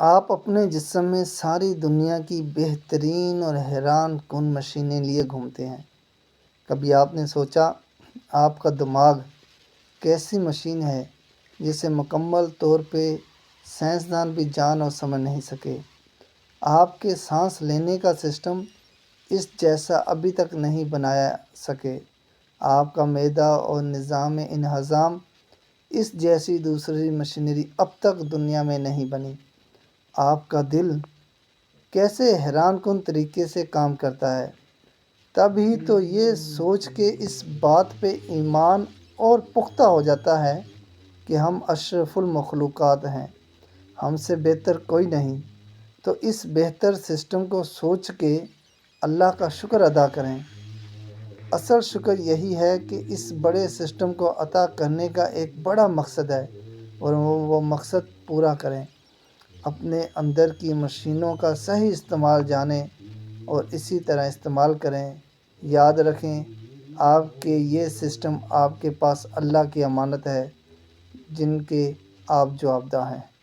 آپ اپنے جسم میں ساری دنیا کی بہترین اور حیران کن مشینیں لیے گھومتے ہیں۔ کبھی آپ نے سوچا آپ کا دماغ کیسی مشین ہے جسے مکمل طور پہ سائنسدان بھی جان اور سمجھ نہیں سکے؟ آپ کے سانس لینے کا سسٹم اس جیسا ابھی تک نہیں بنایا سکے۔ آپ کا معدہ اور نظام انہضام اس جیسی دوسری مشینری اب تک دنیا میں نہیں بنی۔ آپ کا دل کیسے حیران کن طریقے سے کام کرتا ہے۔ تب ہی تو یہ سوچ کے اس بات پہ ایمان اور پختہ ہو جاتا ہے کہ ہم اشرف المخلوقات ہیں، ہم سے بہتر کوئی نہیں۔ تو اس بہتر سسٹم کو سوچ کے اللہ کا شکر ادا کریں۔ اصل شکر یہی ہے کہ اس بڑے سسٹم کو عطا کرنے کا ایک بڑا مقصد ہے اور وہ مقصد پورا کریں۔ اپنے اندر کی مشینوں کا صحیح استعمال جانیں اور اسی طرح استعمال کریں۔ یاد رکھیں آپ کے یہ سسٹم آپ کے پاس اللہ کی امانت ہے جن کے آپ جوابدہ ہیں۔